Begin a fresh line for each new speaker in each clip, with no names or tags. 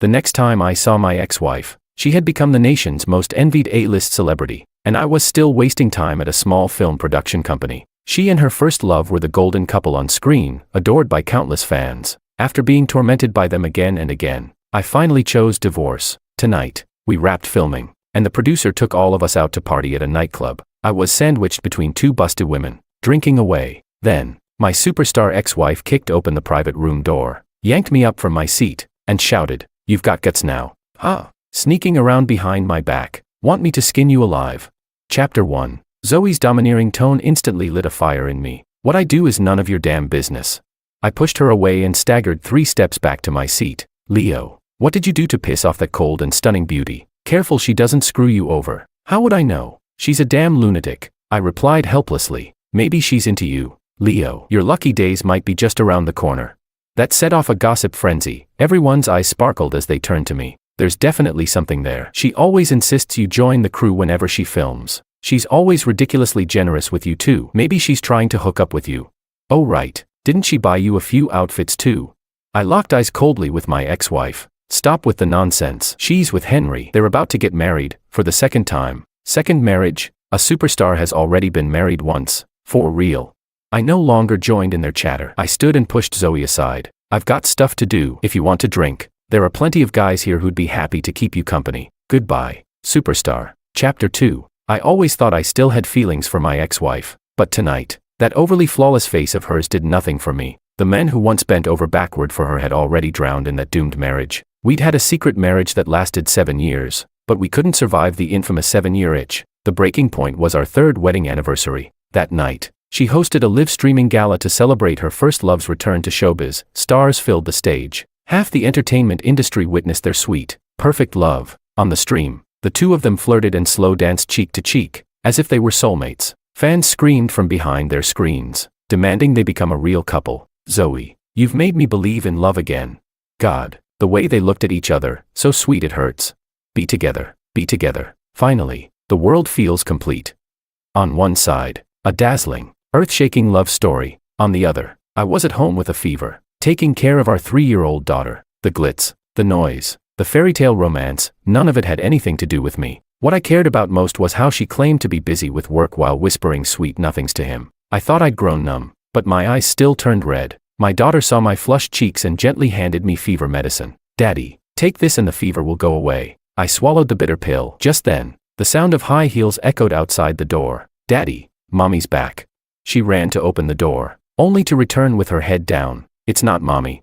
The next time I saw my ex-wife, she had become the nation's most envied A-list celebrity, and I was still wasting time at a small film production company. She and her first love were the golden couple on screen, adored by countless fans. After being tormented by them again and again, I finally chose Divorce.Tonight. We wrapped filming, and the producer took all of us out to party at a nightclub. I was sandwiched between two busty women, drinking away. Then, my superstar ex-wife kicked open the private room door, yanked me up from my seat, and shouted, "You've got guts now, huh? Sneaking around behind my back. Want me to skin you alive?" Chapter 1. Zoe's domineering tone instantly lit a fire in me. "What I do is none of your damn business." I pushed her away and staggered 3 steps back to my seat. "Leo, what did you do to piss off that cold and stunning beauty? Careful she doesn't screw you over." "How would I know? She's a damn lunatic," I replied helplessly. "Maybe she's into you, Leo. Your lucky days might be just around the corner." That set off a gossip frenzy. Everyone's eyes sparkled as they turned to me. "There's definitely something there. She always insists you join the crew whenever she films. She's always ridiculously generous with you too. Maybe she's trying to hook up with you." "Oh right. Didn't she buy you a few outfits too?" I locked eyes coldly with my ex-wife. "Stop with the nonsense. She's with Henry. They're about to get married, for the second time." Second marriage? A superstar has already been married once. For real. I no longer joined in their chatter. I stood and pushed Zoe aside. "I've got stuff to do. If you want to drink, there are plenty of guys here who'd be happy to keep you company. Goodbye, superstar." Chapter 2. I always thought I still had feelings for my ex-wife, but tonight, that overly flawless face of hers did nothing for me. The men who once bent over backward for her had already drowned in that doomed marriage. We'd had a secret marriage that lasted 7 years, but we couldn't survive the infamous 7-year itch. The breaking point was our 3rd wedding anniversary. That night, she hosted a live-streaming gala to celebrate her first love's return to showbiz. Stars filled the stage. Half the entertainment industry witnessed their sweet, perfect love. On the stream, the two of them flirted and slow danced cheek to cheek, as if they were soulmates. Fans screamed from behind their screens, demanding they become a real couple. "Zoe, you've made me believe in love again." God, the way they looked at each other, so sweet it hurts. Be together, be together. Finally, the world feels complete. On one side, a dazzling, earth-shaking love story. On the other, I was at home with a fever, taking care of our 3-year-old daughter. The glitz, the noise, the fairy-tale romance, none of it had anything to do with me. What I cared about most was how she claimed to be busy with work while whispering sweet nothings to him. I thought I'd grown numb, but my eyes still turned red. My daughter saw my flushed cheeks and gently handed me fever medicine. "Daddy, take this and the fever will go away." I swallowed the bitter pill. Just then, the sound of high heels echoed outside the door. "Daddy, Mommy's back." She ran to open the door, only to return with her head down. "It's not Mommy."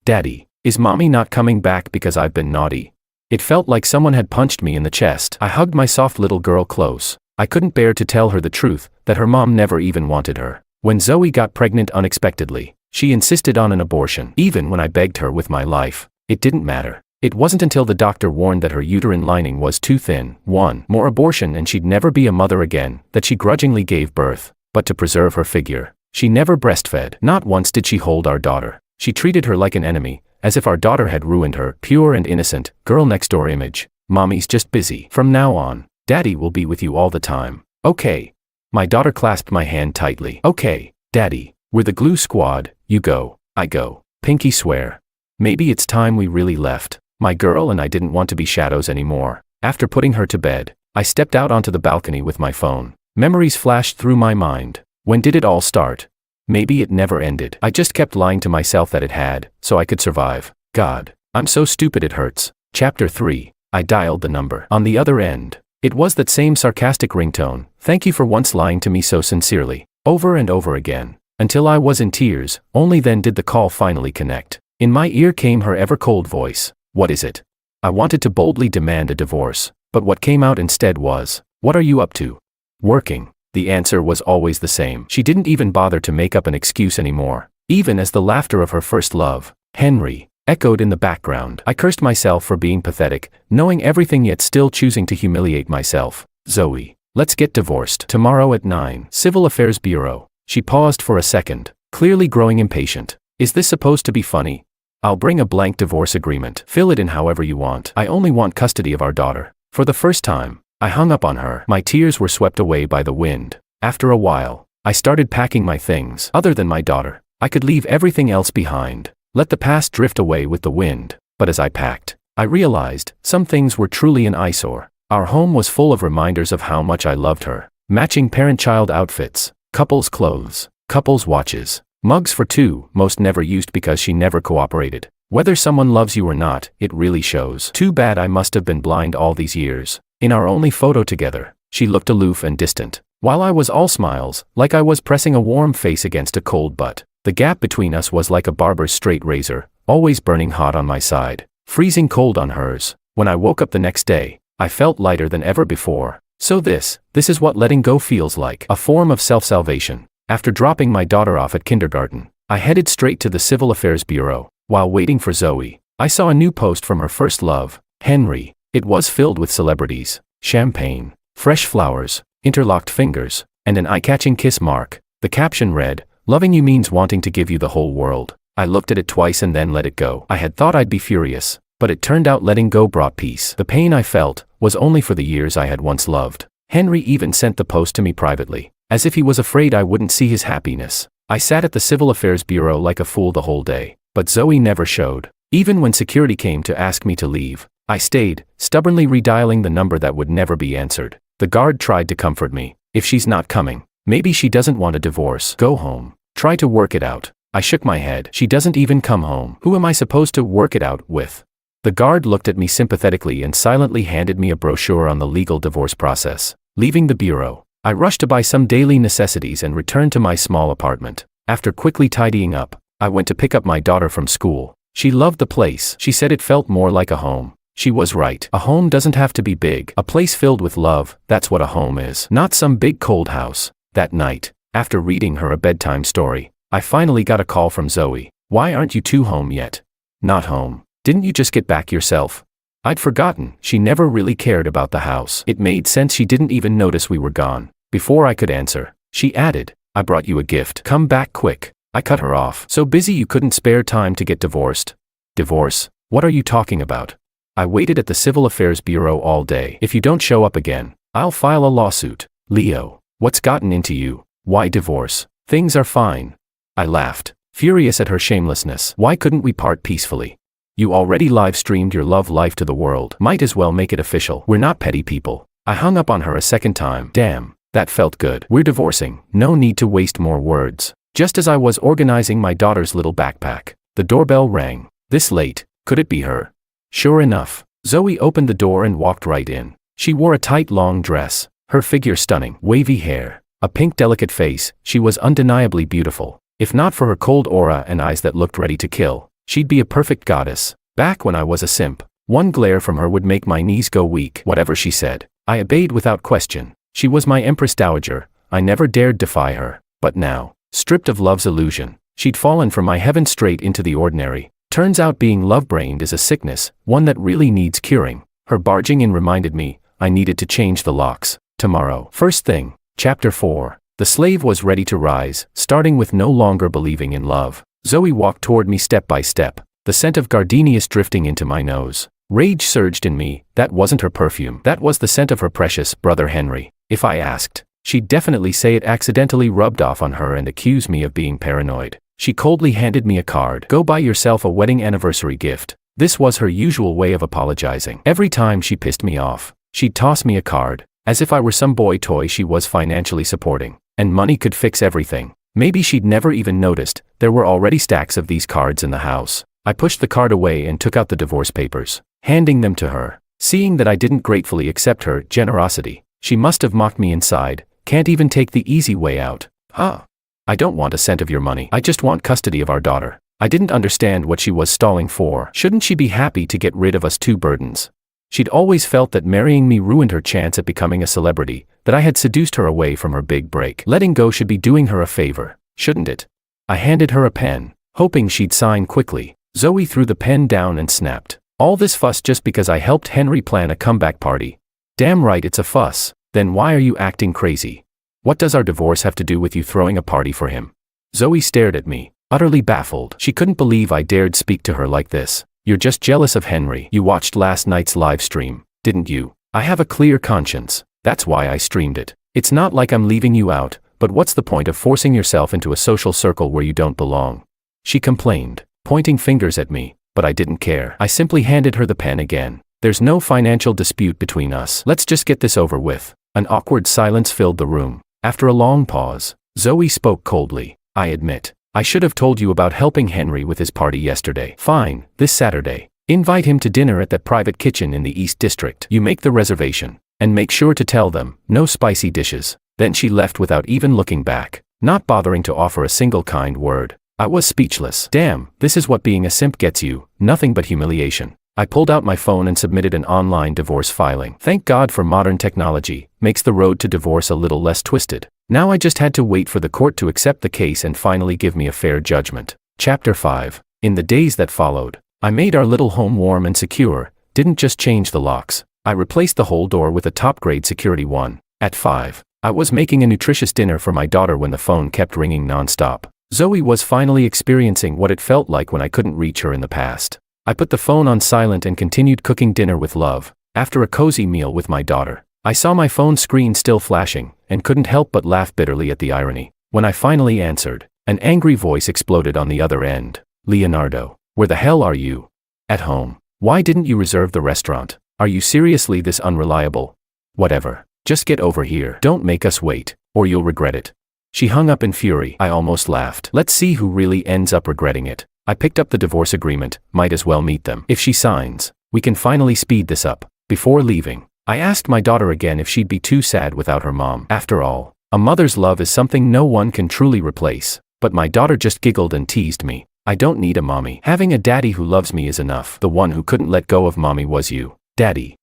"Daddy, is Mommy not coming back because I've been naughty?" It felt like someone had punched me in the chest. I hugged my soft little girl close. I couldn't bear to tell her the truth, that her mom never even wanted her. When Zoe got pregnant unexpectedly, she insisted on an abortion. Even when I begged her with my life, it didn't matter. It wasn't until the doctor warned that her uterine lining was too thin, one more abortion and she'd never be a mother again, that she grudgingly gave birth. But to preserve her figure, she never breastfed. Not once did she hold our daughter. She treated her like an enemy, as if our daughter had ruined her pure and innocent, girl-next-door image. "Mommy's just busy. From now on, Daddy will be with you all the time." "Okay." My daughter clasped my hand tightly. "Okay, Daddy, we're the glue squad. You go, I go. Pinky swear." Maybe it's time we really left. My girl and I didn't want to be shadows anymore. After putting her to bed, I stepped out onto the balcony with my phone. Memories flashed through my mind. When did it all start? Maybe it never ended. I just kept lying to myself that it had, so I could survive. God, I'm so stupid it hurts. Chapter 3. I dialed the number. On the other end, it was that same sarcastic ringtone. "Thank you for once lying to me so sincerely." Over and over again, until I was in tears. Only then did the call finally connect. In my ear came her ever-cold voice. "What is it?" I wanted to boldly demand a divorce, but what came out instead was, "What are you up to?" "Working." The answer was always the same. She didn't even bother to make up an excuse anymore. Even as the laughter of her first love, Henry, echoed in the background. I cursed myself for being pathetic, knowing everything yet still choosing to humiliate myself. "Zoe, let's get divorced. Tomorrow at 9. Civil Affairs Bureau." She paused for a second, clearly growing impatient. "Is this supposed to be funny? I'll bring a blank divorce agreement. Fill it in however you want. I only want custody of our daughter." For the first time, I hung up on her. My tears were swept away by the wind. After a while, I started packing my things. Other than my daughter, I could leave everything else behind. Let the past drift away with the wind. But as I packed, I realized some things were truly an eyesore. Our home was full of reminders of how much I loved her. Matching parent-child outfits, couples clothes, couples watches, mugs for two, most never used because she never cooperated. Whether someone loves you or not, it really shows. Too bad I must have been blind all these years. In our only photo together, she looked aloof and distant, while I was all smiles, like I was pressing a warm face against a cold butt. The gap between us was like a barber's straight razor, always burning hot on my side, freezing cold on hers. When I woke up the next day, I felt lighter than ever before. So this is what letting go feels like. A form of self-salvation. After dropping my daughter off at kindergarten, I headed straight to the Civil Affairs Bureau. While waiting for Zoe, I saw a new post from her first love, Henry. It was filled with celebrities, champagne, fresh flowers, interlocked fingers, and an eye-catching kiss mark. The caption read, "Loving you means wanting to give you the whole world." I looked at it twice and then let it go. I had thought I'd be furious, but it turned out letting go brought peace. The pain I felt was only for the years I had once loved. Henry even sent the post to me privately, as if he was afraid I wouldn't see his happiness. I sat at the Civil Affairs Bureau like a fool the whole day, but Zoe never showed. Even when security came to ask me to leave, I stayed, stubbornly redialing the number that would never be answered. The guard tried to comfort me. "If she's not coming, maybe she doesn't want a divorce. Go home. Try to work it out." I shook my head. "She doesn't even come home. Who am I supposed to work it out with?" The guard looked at me sympathetically and silently handed me a brochure on the legal divorce process. Leaving the bureau, I rushed to buy some daily necessities and returned to my small apartment. After quickly tidying up, I went to pick up my daughter from school. She loved the place. She said it felt more like a home. She was right. A home doesn't have to be big. A place filled with love, that's what a home is. Not some big cold house. That night, after reading her a bedtime story, I finally got a call from Zoe. "Why aren't you two home yet?" "Not home. Didn't you just get back yourself?" I'd forgotten. She never really cared about the house. It made sense she didn't even notice we were gone. Before I could answer, she added, "I brought you a gift. Come back quick." I cut her off. "So busy you couldn't spare time to get divorced?" "Divorce? What are you talking about?" "I waited at the Civil Affairs Bureau all day. If you don't show up again, I'll file a lawsuit." "Leo, what's gotten into you? Why divorce? Things are fine." I laughed, furious at her shamelessness. "Why couldn't we part peacefully? You already live-streamed your love life to the world. Might as well make it official. We're not petty people." I hung up on her a second time. Damn, that felt good. "We're divorcing. No need to waste more words." Just as I was organizing my daughter's little backpack, the doorbell rang. This late, could it be her? Sure enough, Zoe opened the door and walked right in. She wore a tight long dress, her figure stunning, wavy hair, a pink delicate face. She was undeniably beautiful. If not for her cold aura and eyes that looked ready to kill, she'd be a perfect goddess. Back when I was a simp, one glare from her would make my knees go weak. Whatever she said, I obeyed without question. She was my Empress Dowager. I never dared defy her. But now, stripped of love's illusion, she'd fallen from my heaven straight into the ordinary. Turns out being love-brained is a sickness, one that really needs curing. Her barging in reminded me, I needed to change the locks. Tomorrow. First thing. Chapter 4. The slave was ready to rise, starting with no longer believing in love. Zoe walked toward me step by step, the scent of gardenias drifting into my nose. Rage surged in me. That wasn't her perfume. That was the scent of her precious brother Henry. If I asked, she'd definitely say it accidentally rubbed off on her and accuse me of being paranoid. She coldly handed me a card. "Go buy yourself a wedding anniversary gift." This was her usual way of apologizing. Every time she pissed me off, she'd toss me a card, as if I were some boy toy she was financially supporting, and money could fix everything. Maybe she'd never even noticed, there were already stacks of these cards in the house. I pushed the card away and took out the divorce papers, handing them to her. Seeing that I didn't gratefully accept her generosity, she must have mocked me inside. "Can't even take the easy way out, huh? I don't want a cent of your money. I just want custody of our daughter." I didn't understand what she was stalling for. Shouldn't she be happy to get rid of us two burdens? She'd always felt that marrying me ruined her chance at becoming a celebrity, that I had seduced her away from her big break. Letting go should be doing her a favor, shouldn't it? I handed her a pen, hoping she'd sign quickly. Zoe threw the pen down and snapped. "All this fuss just because I helped Henry plan a comeback party?" "Damn right it's a fuss. Then why are you acting crazy? What does our divorce have to do with you throwing a party for him?" Zoe stared at me, utterly baffled. She couldn't believe I dared speak to her like this. "You're just jealous of Henry. You watched last night's live stream, didn't you?" "I have a clear conscience. That's why I streamed it. It's not like I'm leaving you out, but what's the point of forcing yourself into a social circle where you don't belong?" She complained, pointing fingers at me. but I didn't care. I simply handed her the pen again. There's no financial dispute between us. Let's just get this over with. An awkward silence filled the room. After a long pause, Zoe spoke coldly. I admit, I should have told you about helping Henry with his party yesterday. Fine, this Saturday. Invite him to dinner at that private kitchen in the East District. You make the reservation. And make sure to tell them, no spicy dishes. Then she left without even looking back, not bothering to offer a single kind word. I was speechless. Damn, this is what being a simp gets you, nothing but humiliation. I pulled out my phone and submitted an online divorce filing. Thank God for modern technology, makes the road to divorce a little less twisted. Now I just had to wait for the court to accept the case and finally give me a fair judgment. Chapter 5. In the days that followed, I made our little home warm and secure, didn't just change the locks. I replaced the whole door with a top-grade security one. At 5, I was making a nutritious dinner for my daughter when the phone kept ringing non-stop. Zoe was finally experiencing what it felt like when I couldn't reach her in the past. I put the phone on silent and continued cooking dinner with love. After a cozy meal with my daughter, I saw my phone screen still flashing, and couldn't help but laugh bitterly at the irony. When I finally answered, an angry voice exploded on the other end. Leonardo, where the hell are you? At home. Why didn't you reserve the restaurant? Are you seriously this unreliable? Whatever. Just get over here. Don't make us wait, or you'll regret it. She hung up in fury. I almost laughed. Let's see who really ends up regretting it. I picked up the divorce agreement, might as well meet them. If she signs, we can finally speed this up. Before leaving, I asked my daughter again if she'd be too sad without her mom. After all, a mother's love is something no one can truly replace. But my daughter just giggled and teased me. I don't need a mommy. Having a daddy who loves me is enough. The one who couldn't let go of mommy was you. Daddy,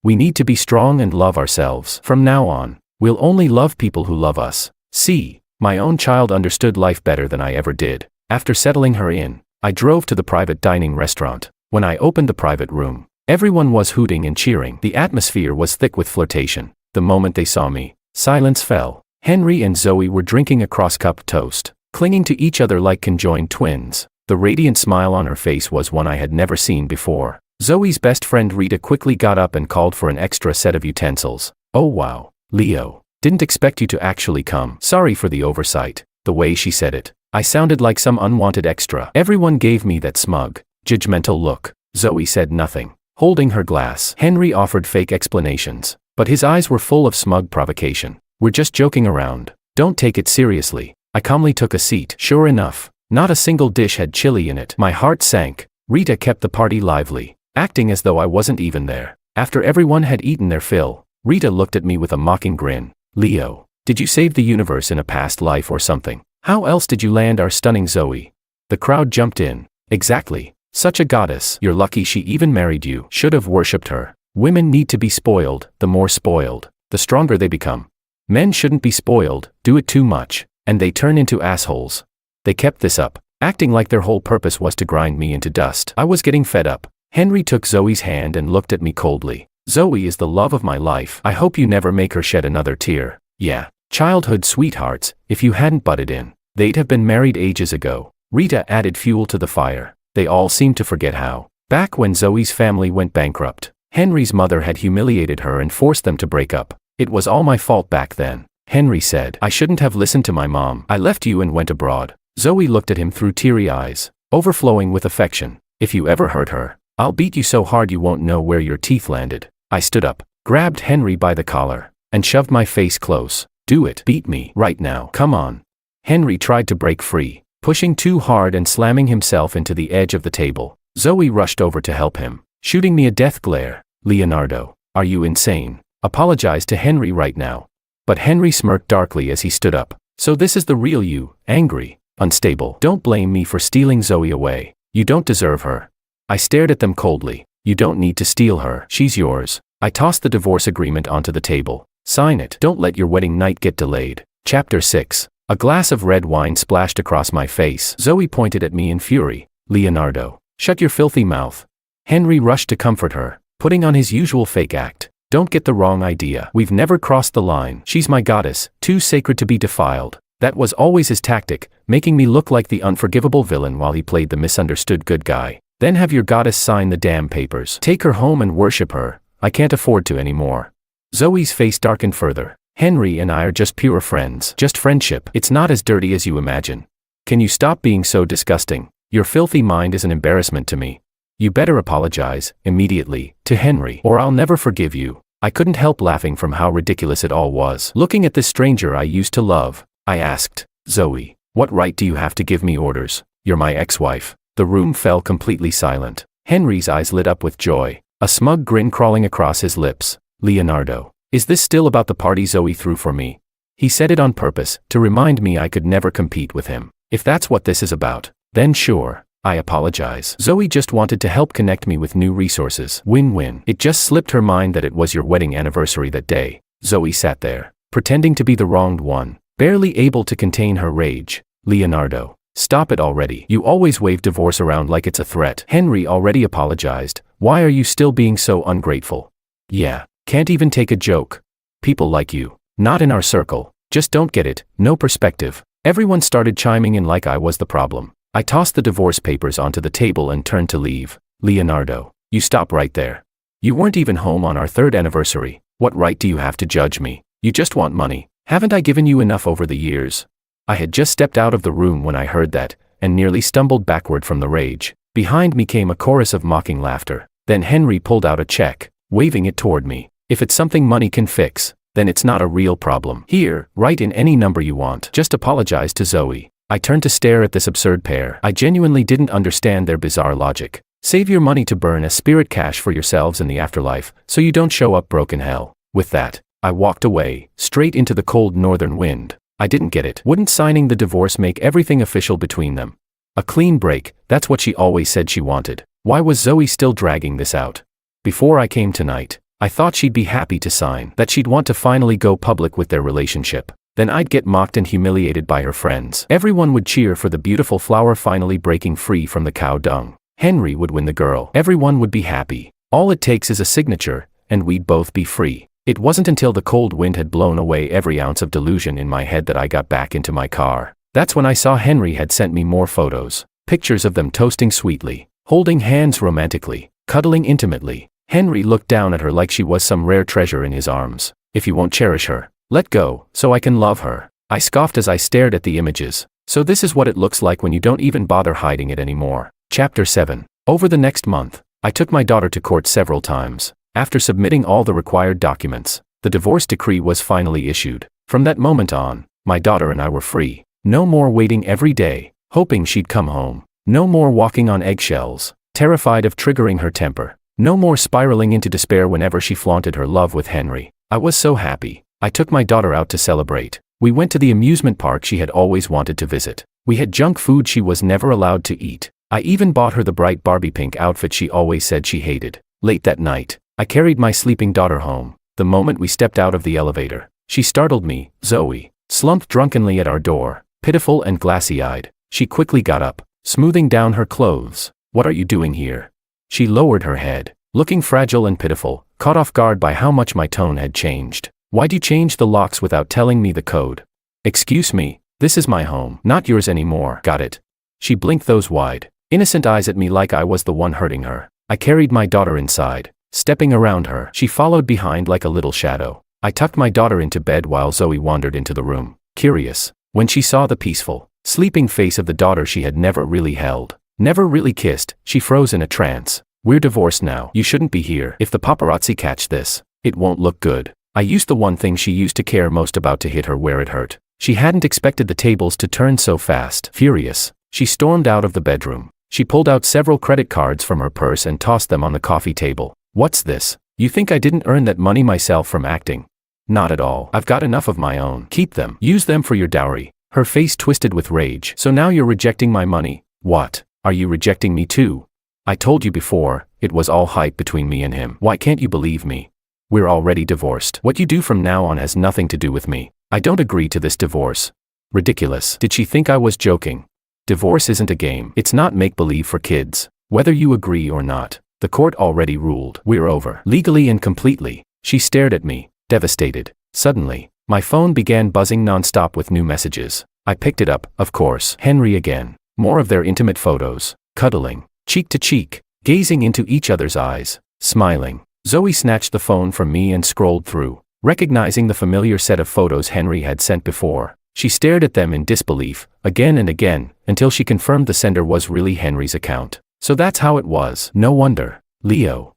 we need to be strong and love ourselves. From now on, we'll only love people who love us. See, my own child understood life better than I ever did. After settling her in, I drove to the private dining restaurant. When I opened the private room, everyone was hooting and cheering. The atmosphere was thick with flirtation. The moment they saw me, silence fell. Henry and Zoe were drinking a cross-cup toast, clinging to each other like conjoined twins. The radiant smile on her face was one I had never seen before. Zoe's best friend Rita quickly got up and called for an extra set of utensils. Oh wow, Leo, didn't expect you to actually come. Sorry for the oversight. The way she said it, I sounded like some unwanted extra. Everyone gave me that smug, judgmental look. Zoe said nothing, holding her glass. Henry offered fake explanations, but his eyes were full of smug provocation. We're just joking around. Don't take it seriously. I calmly took a seat. Sure enough, not a single dish had chili in it. My heart sank. Rita kept the party lively, acting as though I wasn't even there. After everyone had eaten their fill, Rita looked at me with a mocking grin. Leo, did you save the universe in a past life or something? How else did you land our stunning Zoe? The crowd jumped in. Exactly. Such a goddess. You're lucky she even married you. Should have worshipped her. Women need to be spoiled. The more spoiled, the stronger they become. Men shouldn't be spoiled, do it too much, and they turn into assholes. They kept this up, acting like their whole purpose was to grind me into dust. I was getting fed up. Henry took Zoe's hand and looked at me coldly. Zoe is the love of my life. I hope you never make her shed another tear. Yeah, childhood sweethearts, if you hadn't butted in, they'd have been married ages ago. Rita added fuel to the fire. They all seemed to forget how, back when Zoe's family went bankrupt, Henry's mother had humiliated her and forced them to break up. It was all my fault back then, Henry said. I shouldn't have listened to my mom. I left you and went abroad. Zoe looked at him through teary eyes, overflowing with affection. If you ever hurt her, I'll beat you so hard you won't know where your teeth landed. I stood up, grabbed Henry by the collar, and shoved my face close. Do it. Beat me. Right now. Come on. Henry tried to break free, pushing too hard and slamming himself into the edge of the table. Zoe rushed over to help him, shooting me a death glare. Leonardo, are you insane? Apologize to Henry right now. But Henry smirked darkly as he stood up. So this is the real you, angry, unstable. Don't blame me for stealing Zoe away. You don't deserve her. I stared at them coldly. You don't need to steal her. She's yours. I tossed the divorce agreement onto the table. Sign it. Don't let your wedding night get delayed. Chapter 6. A glass of red wine splashed across my face. Zoe pointed at me in fury. Leonardo, shut your filthy mouth. Henry rushed to comfort her, putting on his usual fake act. Don't get the wrong idea. We've never crossed the line. She's my goddess, too sacred to be defiled. That was always his tactic, making me look like the unforgivable villain while he played the misunderstood good guy. Then have your goddess sign the damn papers. Take her home and worship her. I can't afford to anymore. Zoe's face darkened further. Henry and I are just pure friends. Just friendship. It's not as dirty as you imagine. Can you stop being so disgusting? Your filthy mind is an embarrassment to me. You better apologize, immediately, to Henry, or I'll never forgive you. I couldn't help laughing from how ridiculous it all was. Looking at this stranger I used to love, I asked, Zoe, what right do you have to give me orders? You're my ex-wife. The room fell completely silent. Henry's eyes lit up with joy, a smug grin crawling across his lips. Leonardo, is this still about the party Zoe threw for me? He said it on purpose, to remind me I could never compete with him. If that's what this is about, then sure. I apologize. Zoe just wanted to help connect me with new resources. Win-win. It just slipped her mind that it was your wedding anniversary that day. Zoe sat there, pretending to be the wronged one, barely able to contain her rage. Leonardo, stop it already. You always wave divorce around like it's a threat. Henry already apologized. Why are you still being so ungrateful? Yeah, can't even take a joke. People like you, not in our circle, just don't get it, no perspective. Everyone started chiming in like I was the problem. I tossed the divorce papers onto the table and turned to leave. Leonardo, you stop right there. You weren't even home on our 3rd anniversary. What right do you have to judge me? You just want money. Haven't I given you enough over the years? I had just stepped out of the room when I heard that, and nearly stumbled backward from the rage. Behind me came a chorus of mocking laughter. Then Henry pulled out a check, waving it toward me. If it's something money can fix, then it's not a real problem. Here, write in any number you want. Just apologize to Zoe. I turned to stare at this absurd pair. I genuinely didn't understand their bizarre logic. Save your money to burn as spirit cash for yourselves in the afterlife, so you don't show up broke in hell. With that, I walked away, straight into the cold northern wind. I didn't get it. Wouldn't signing the divorce make everything official between them? A clean break, that's what she always said she wanted. Why was Zoe still dragging this out? Before I came tonight, I thought she'd be happy to sign, that she'd want to finally go public with their relationship. Then I'd get mocked and humiliated by her friends. Everyone would cheer for the beautiful flower finally breaking free from the cow dung. Henry would win the girl. Everyone would be happy. All it takes is a signature, and we'd both be free. It wasn't until the cold wind had blown away every ounce of delusion in my head that I got back into my car. That's when I saw Henry had sent me more photos. Pictures of them toasting sweetly, holding hands romantically, cuddling intimately. Henry looked down at her like she was some rare treasure in his arms. If you won't cherish her, let go, so I can love her. I scoffed as I stared at the images. So this is what it looks like when you don't even bother hiding it anymore. Chapter 7. Over the next month, I took my daughter to court several times. After submitting all the required documents, the divorce decree was finally issued. From that moment on, my daughter and I were free. No more waiting every day, hoping she'd come home. No more walking on eggshells, terrified of triggering her temper. No more spiraling into despair whenever she flaunted her love with Henry. I was so happy. I took my daughter out to celebrate. We went to the amusement park she had always wanted to visit. We had junk food she was never allowed to eat. I even bought her the bright Barbie pink outfit she always said she hated. Late that night, I carried my sleeping daughter home. The moment we stepped out of the elevator, she startled me. Zoe, slumped drunkenly at our door, pitiful and glassy-eyed. She quickly got up, smoothing down her clothes. What are you doing here? She lowered her head, looking fragile and pitiful, caught off guard by how much my tone had changed. Why'd you change the locks without telling me the code? Excuse me, this is my home, not yours anymore. Got it? She blinked those wide, innocent eyes at me like I was the one hurting her. I carried my daughter inside, stepping around her. She followed behind like a little shadow. I tucked my daughter into bed while Zoe wandered into the room, curious. When she saw the peaceful, sleeping face of the daughter she had never really held, never really kissed, she froze in a trance. We're divorced now. You shouldn't be here. If the paparazzi catch this, it won't look good. I used the one thing she used to care most about to hit her where it hurt. She hadn't expected the tables to turn so fast. Furious, she stormed out of the bedroom. She pulled out several credit cards from her purse and tossed them on the coffee table. What's this? You think I didn't earn that money myself from acting? Not at all. I've got enough of my own. Keep them. Use them for your dowry. Her face twisted with rage. So now you're rejecting my money? What? Are you rejecting me too? I told you before, it was all hype between me and him. Why can't you believe me? We're already divorced. What you do from now on has nothing to do with me. I don't agree to this divorce. Ridiculous. Did she think I was joking? Divorce isn't a game. It's not make-believe for kids. Whether you agree or not, the court already ruled. We're over. Legally and completely. She stared at me, devastated. Suddenly, my phone began buzzing non-stop with new messages. I picked it up, of course. Henry again. More of their intimate photos. Cuddling. Cheek to cheek. Gazing into each other's eyes. Smiling. Zoe snatched the phone from me and scrolled through, recognizing the familiar set of photos Henry had sent before. She stared at them in disbelief, again and again, until she confirmed the sender was really Henry's account. So that's how it was. No wonder. Leo.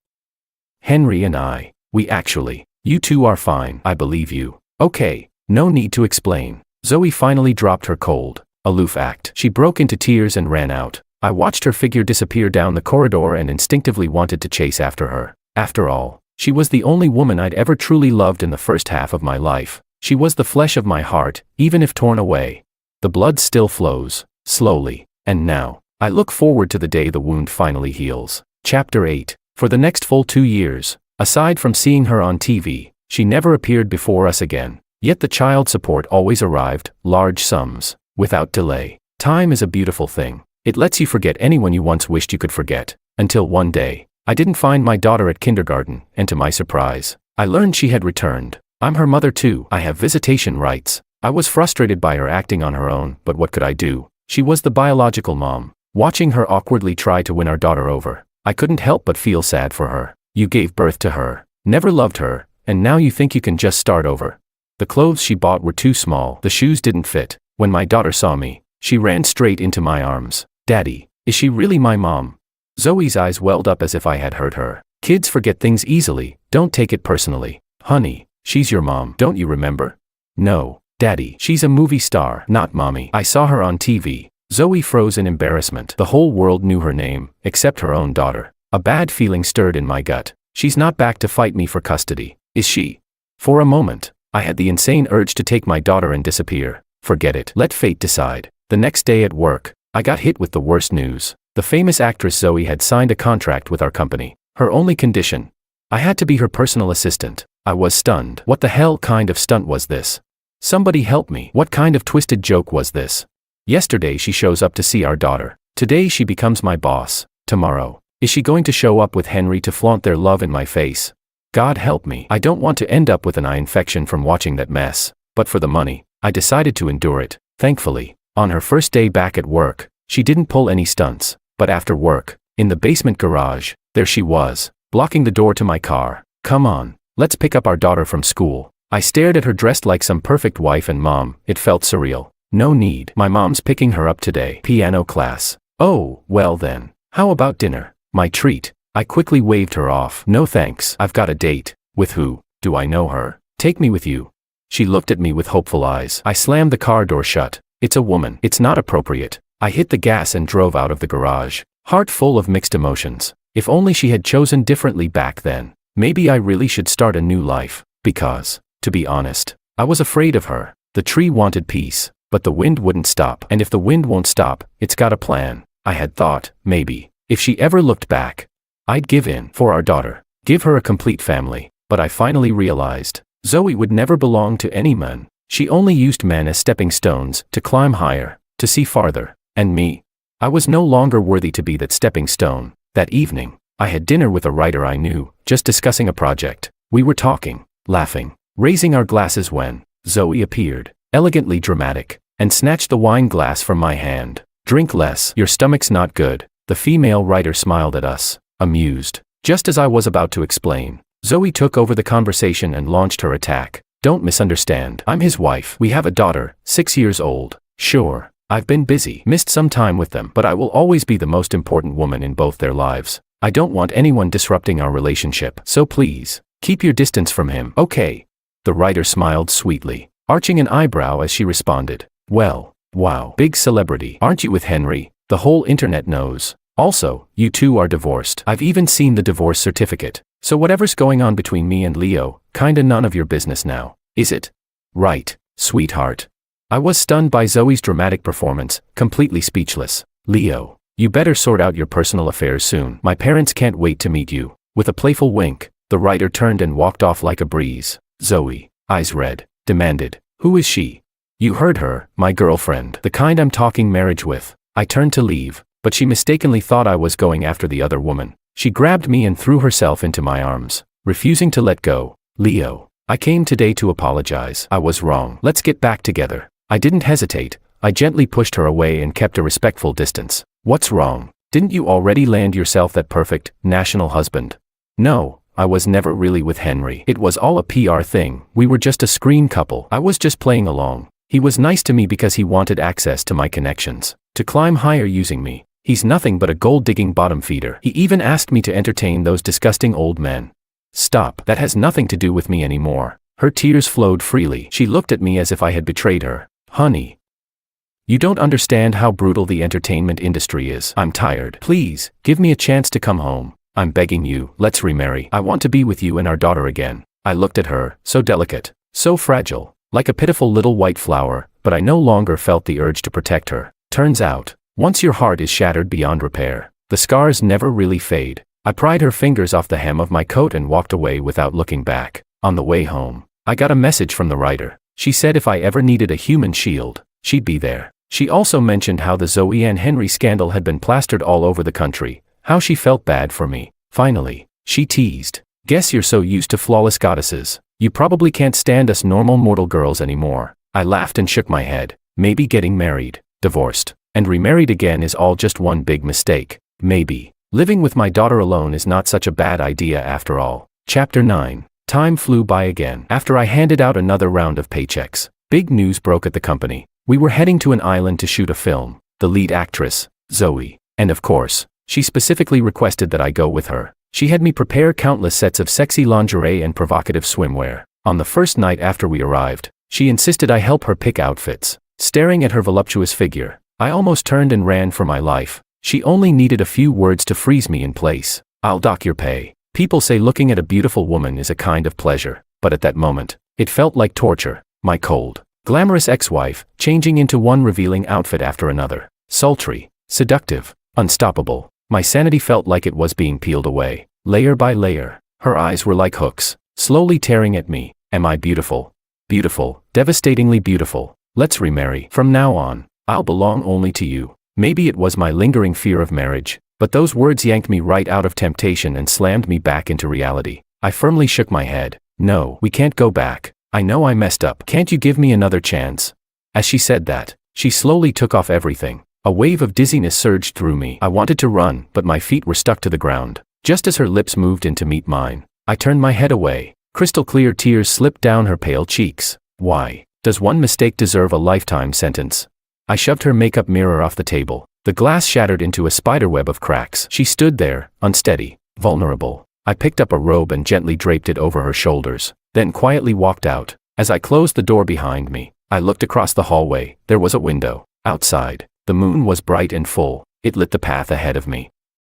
Henry and I. You two are fine. I believe you. Okay. No need to explain. Zoe finally dropped her cold, aloof act. She broke into tears and ran out. I watched her figure disappear down the corridor and instinctively wanted to chase after her. After all, she was the only woman I'd ever truly loved in the first half of my life. She was the flesh of my heart, even if torn away. The blood still flows, slowly, and now, I look forward to the day the wound finally heals. Chapter 8. For the next full 2 years, aside from seeing her on TV, she never appeared before us again. Yet the child support always arrived, large sums, without delay. Time is a beautiful thing. It lets you forget anyone you once wished you could forget. Until one day, I didn't find my daughter at kindergarten, and to my surprise, I learned she had returned. I'm her mother too. I have visitation rights. I was frustrated by her acting on her own, but what could I do? She was the biological mom. Watching her awkwardly try to win our daughter over, I couldn't help but feel sad for her. You gave birth to her, never loved her, and now you think you can just start over. The clothes she bought were too small, the shoes didn't fit. When my daughter saw me, she ran straight into my arms. Daddy, is she really my mom? Zoe's eyes welled up as if I had hurt her. Kids forget things easily, don't take it personally. Honey, she's your mom, don't you remember? No, Daddy, she's a movie star, not mommy. I saw her on TV. Zoe froze in embarrassment. The whole world knew her name, except her own daughter. A bad feeling stirred in my gut. She's not back to fight me for custody, is she? For a moment, I had the insane urge to take my daughter and disappear. Forget it. Let fate decide. The next day at work, I got hit with the worst news. The famous actress Zoe had signed a contract with our company. Her only condition. I had to be her personal assistant. I was stunned. What the hell kind of stunt was this? Somebody help me. What kind of twisted joke was this? Yesterday she shows up to see our daughter. Today she becomes my boss. Tomorrow, is she going to show up with Henry to flaunt their love in my face? God help me. I don't want to end up with an eye infection from watching that mess. But for the money, I decided to endure it. Thankfully, on her first day back at work, she didn't pull any stunts. But after work, in the basement garage, there she was, blocking the door to my car. Come on, let's pick up our daughter from school. I stared at her dressed like some perfect wife and mom. It felt surreal. No need. My mom's picking her up today. Piano class. Oh, well then. How about dinner? My treat. I quickly waved her off. No thanks. I've got a date. With who? Do I know her? Take me with you. She looked at me with hopeful eyes. I slammed the car door shut. It's a woman. It's not appropriate. I hit the gas and drove out of the garage, heart full of mixed emotions. If only she had chosen differently back then. Maybe I really should start a new life, because, to be honest, I was afraid of her. The tree wanted peace, but the wind wouldn't stop. And if the wind won't stop, it's got a plan. I had thought, maybe, if she ever looked back, I'd give in for our daughter, give her a complete family. But I finally realized, Zoe would never belong to any man. She only used men as stepping stones to climb higher, to see farther. And me? I was no longer worthy to be that stepping stone. That evening, I had dinner with a writer I knew, just discussing a project. We were talking, laughing, raising our glasses when Zoe appeared, elegantly dramatic, and snatched the wine glass from my hand. Drink less, your stomach's not good. The female writer smiled at us, amused. Just as I was about to explain, Zoe took over the conversation and launched her attack. Don't misunderstand. I'm his wife. We have a daughter, 6 years old. Sure, I've been busy, missed some time with them, but I will always be the most important woman in both their lives. I don't want anyone disrupting our relationship, so please, keep your distance from him. Okay. The writer smiled sweetly, arching an eyebrow as she responded. Well, wow, big celebrity. Aren't you with Henry? The whole internet knows. Also, you two are divorced. I've even seen the divorce certificate. So whatever's going on between me and Leo, kinda none of your business now, is it? Right, sweetheart. I was stunned by Zoe's dramatic performance, completely speechless. Leo, you better sort out your personal affairs soon. My parents can't wait to meet you. With a playful wink, the writer turned and walked off like a breeze. Zoe, eyes red, demanded, who is she? You heard her, my girlfriend, the kind I'm talking marriage with. I turned to leave, but she mistakenly thought I was going after the other woman. She grabbed me and threw herself into my arms, refusing to let go. Leo, I came today to apologize. I was wrong. Let's get back together. I didn't hesitate. I gently pushed her away and kept a respectful distance. What's wrong? Didn't you already land yourself that perfect, national husband? No, I was never really with Henry. It was all a PR thing. We were just a screen couple. I was just playing along. He was nice to me because he wanted access to my connections, to climb higher using me. He's nothing but a gold-digging bottom feeder. He even asked me to entertain those disgusting old men. Stop, that has nothing to do with me anymore. Her tears flowed freely. She looked at me as if I had betrayed her. Honey, you don't understand how brutal the entertainment industry is. I'm tired. Please, give me a chance to come home. I'm begging you, let's remarry. I want to be with you and our daughter again. I looked at her, so delicate, so fragile, like a pitiful little white flower, but I no longer felt the urge to protect her. Turns out, once your heart is shattered beyond repair, the scars never really fade. I pried her fingers off the hem of my coat and walked away without looking back. On the way home, I got a message from the writer. She said if I ever needed a human shield, she'd be there. She also mentioned how the Zoe and Henry scandal had been plastered all over the country, how she felt bad for me. Finally, she teased. Guess you're so used to flawless goddesses, you probably can't stand us normal mortal girls anymore. I laughed and shook my head. Maybe getting married, divorced, and remarried again is all just one big mistake. Maybe living with my daughter alone is not such a bad idea after all. Chapter 9. Time flew by again. After I handed out another round of paychecks, big news broke at the company. We were heading to an island to shoot a film. The lead actress, Zoe, and of course, she specifically requested that I go with her. She had me prepare countless sets of sexy lingerie and provocative swimwear. On the first night after we arrived, she insisted I help her pick outfits. Staring at her voluptuous figure, I almost turned and ran for my life. She only needed a few words to freeze me in place. I'll dock your pay. People say looking at a beautiful woman is a kind of pleasure, but at that moment, it felt like torture. My cold, glamorous ex-wife, changing into one revealing outfit after another. Sultry, seductive, unstoppable. My sanity felt like it was being peeled away, layer by layer. Her eyes were like hooks, slowly tearing at me. Am I beautiful? Beautiful, devastatingly beautiful. Let's remarry. From now on, I'll belong only to you. Maybe it was my lingering fear of marriage, but those words yanked me right out of temptation and slammed me back into reality. I firmly shook my head. No, we can't go back. I know I messed up. Can't you give me another chance? As she said that, she slowly took off everything. A wave of dizziness surged through me. I wanted to run, but my feet were stuck to the ground. Just as her lips moved in to meet mine, I turned my head away. Crystal clear tears slipped down her pale cheeks. Why? Does one mistake deserve a lifetime sentence? I shoved her makeup mirror off the table. The glass shattered into a spiderweb of cracks. She stood there, unsteady, vulnerable. I picked up a robe and gently draped it over her shoulders, then quietly walked out. As I closed the door behind me, I looked across the hallway. There was a window. Outside, the moon was bright and full. It lit the path ahead of me.